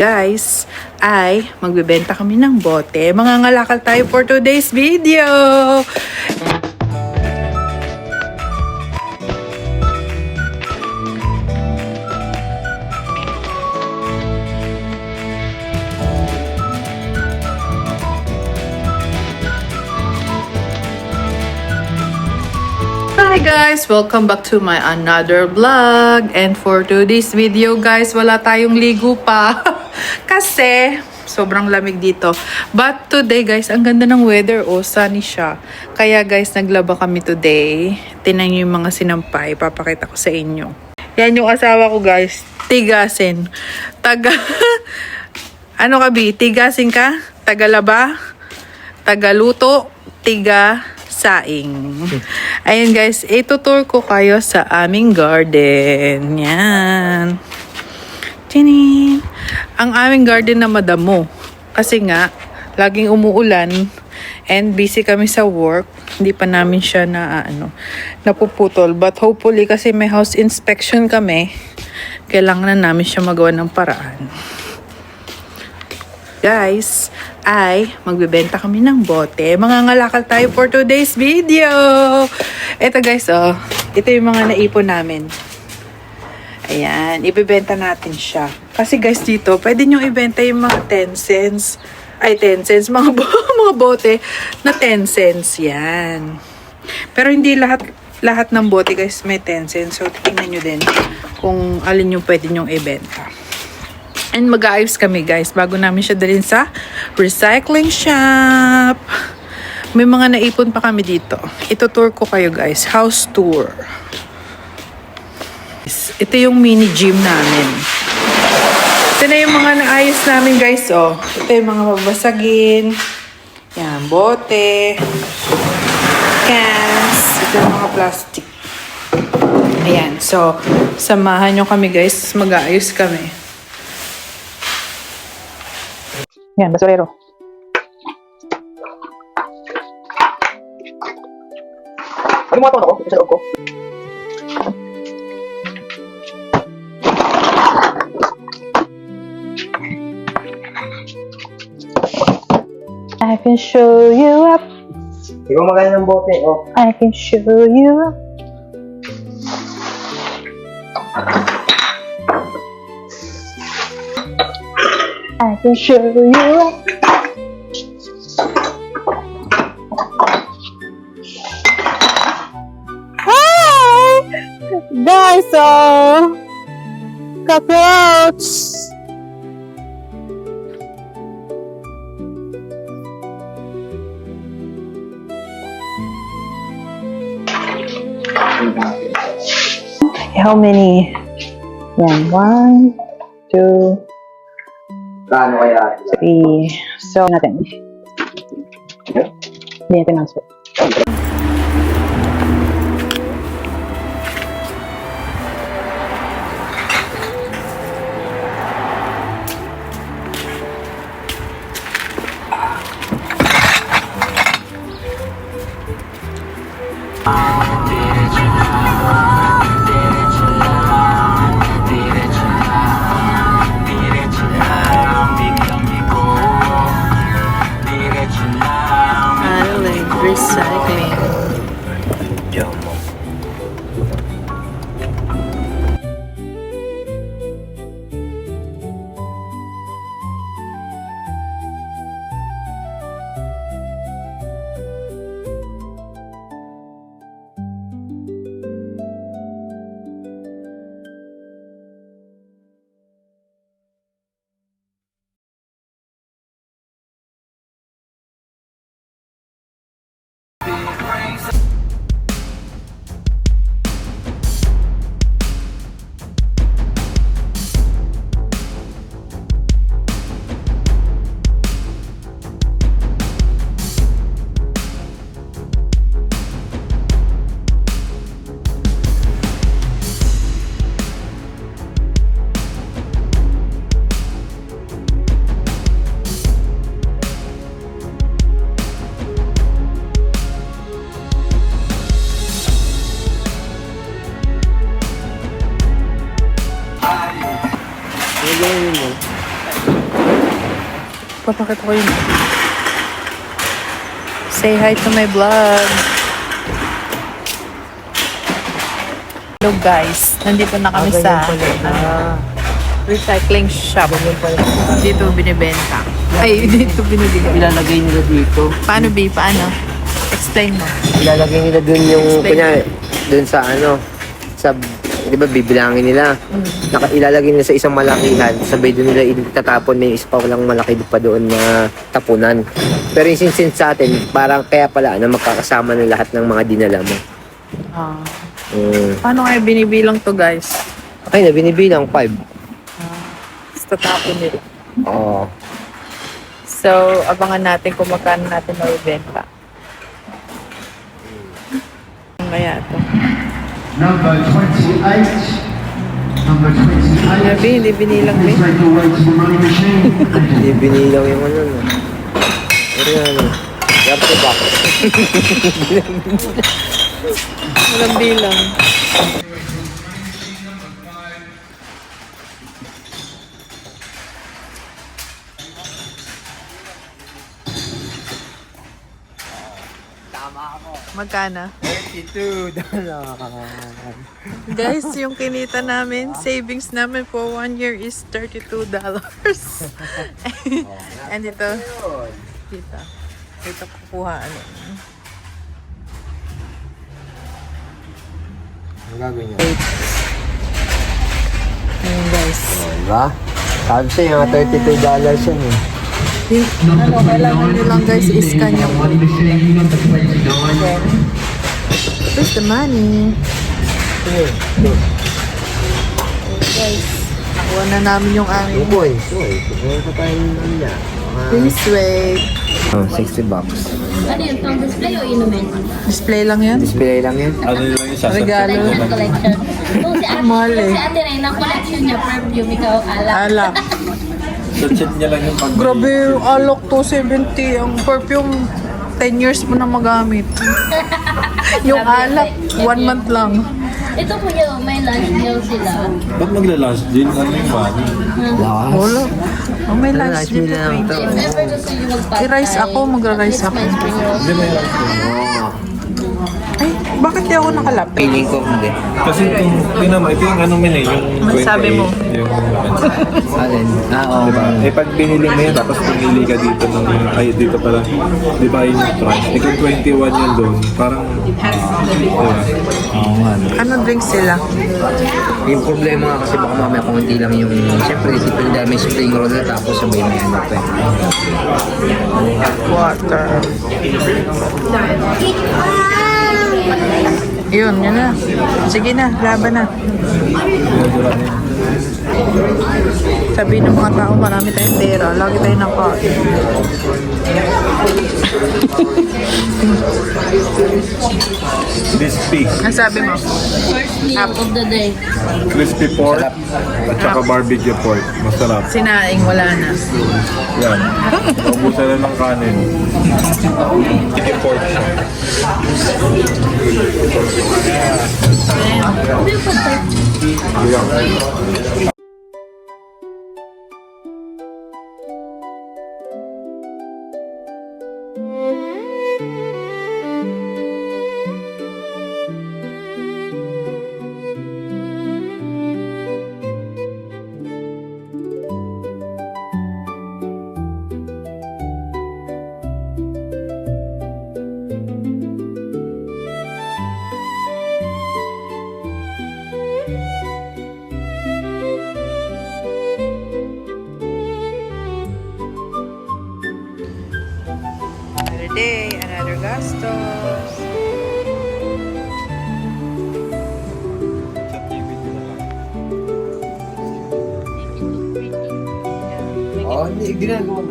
Guys, ay magbebenta kami ng bote. Mangangalakal tayo for today's video. Hi guys! Welcome back to my another vlog. And for today's video guys, wala tayong ligo pa. Kasi sobrang lamig dito. But today guys, ang ganda ng weather. Oh, sunny siya. Kaya guys, naglaba kami today. Tingnan niyo yung mga sinampay. Papakita ko sa inyo. Yan yung asawa ko guys. Tigasin. Ano ka bi? Tigasin ka? Tagalaba? Tagaluto? Saing. Ayun guys, itutur ko kayo sa aming garden. Yan. Tinin. Ang aming garden na madamo. Kasi nga, laging umuulan and busy kami sa work. Hindi pa namin siya napuputol. But hopefully, kasi may house inspection kami, kailangan na namin siya magawa ng paraan. Guys, ay magbebenta kami ng bote. Mangangalakal tayo for today's video. Ito guys, oh. Ito yung mga naipon namin. Ayan, ibebenta natin siya. Kasi guys dito, pwede nyo ibenta yung mga 10 cents. Ay, 10 cents. Mga bote na 10 cents. Yan. Pero hindi lahat ng bote guys may 10 cents. So, tingnan nyo din kung alin yung pwede nyong ibenta. And mag-aayos kami guys bago namin siya dalhin sa recycling shop. May mga naipon pa kami dito. Ito-tour ko kayo guys. House tour. Ito yung mini gym namin. Ito na yung mga naayos namin guys. Oh. Ito yung mga babasagin. Yan, bote. Cans. Ito yung mga plastic. Ayan. So, samahan nyo kami guys. Mag-aayos kami. Yan, basurero. Ano mga tawag ako? Ito sa loob ko. I can show you up. Hindi ko magana ng bote, oh. I can show you up. I can show you up. Hi! Guys, oh! Cockroach! How many? Yan, 1, 2, Gaano kaya? 3. So, natin. Hindi natin answer. Recycling. Papakita ko yun. Say hi to my vlog. Hello guys, nandito na kami sa recycling shop. Dito binibenta. Ay, dito binibigay. Ilalagay nila dito. Paano, B? Paano? Explain mo. Ilalagay nila dun yung, Explain. kunya, dun sa sa, di ba, bibilangin nila. Ilalagay nila sa isang malakihan, sabay dun nila itatapon, may isa pa walang malaki pa doon na tapunan. Pero yung sinsin sa atin, parang kaya pala na magkakasama ng lahat ng mga dinala mo. Ah. Mm. Paano kaya binibilang to guys? Okay na, binibilang 5. Tapos tatapon nila. Oo. So, abangan natin kung magkano natin mabibenta. Kaya ito. Number 28. Number 28. Sabi, hindi binilang Please din. make your way to the money machine. Hindi binilang yung ano, no. Pero yan, grab the box. Walang bilang. Magkano? $32. Guys, yung kinita namin, savings namin for 1 year is $32. And ito, ito kukuha. Ang gagawin niya. Ayun guys. Diba? Sabi sa'yo, mga $32 yan eh. Ano, kailangan nyo lang guys i-scan yung Money machine number 29. then, where's the money? Sige, Guys, nakuha na namin yung aming boy. Meron pa tayong ano niya. please wait. Oh, $60. Ano yun? Pang display o inumin? Display lang yan? Display lang yan. Ano yung isa? Regalo. Collection, collection. Kung si ate, Mahal eh. kung si ate Reyna, collection niya, perfume, ikaw, alak. Alak. Chat niya lang yung pag Grabe yung alok 270. Ang perfume, 10 years mo na magamit. Yung alak, 1 month lang. Ito po yun, may lunch meal sila. Ba't magla-lunch din? Ano yung money? Wala. Oh, may lunch Lunch meal dito. lang to. If ever gusto nyo magpatay, I-rice ako, magra-rice at least ako. may spring rolls. Hindi may Ay, bakit di ako nakalapit? Feeling ko hindi. Kasi kung tinama, ito yung ano min eh, yung Ano sabi mo? Yung, Alin? Oo. diba? Eh pag binili mo yan, tapos pumili ka dito ng, ay dito pala, di ba yung price? Eh kung 21 yan doon, parang, diba? Oo nga. Ano drinks sila? Yung problema nga kasi baka mamaya kung hindi lang yung, siyempre, isipin dahil may spring roll na tapos sabay may ano pa eh. Water. Yun na. Sige na, laban na. Sabi ng mga tao, marami tayong pera. Lagi tayo nakain. Crispy. Ang sabi mo? First meal of the day. Crispy pork at saka barbecue pork. Masarap. Sinaing, wala na. Yan. Ubusan na ng kanin. Chicken pork siya. Yan. Another day, another gastos. Oo, hindi ginagawa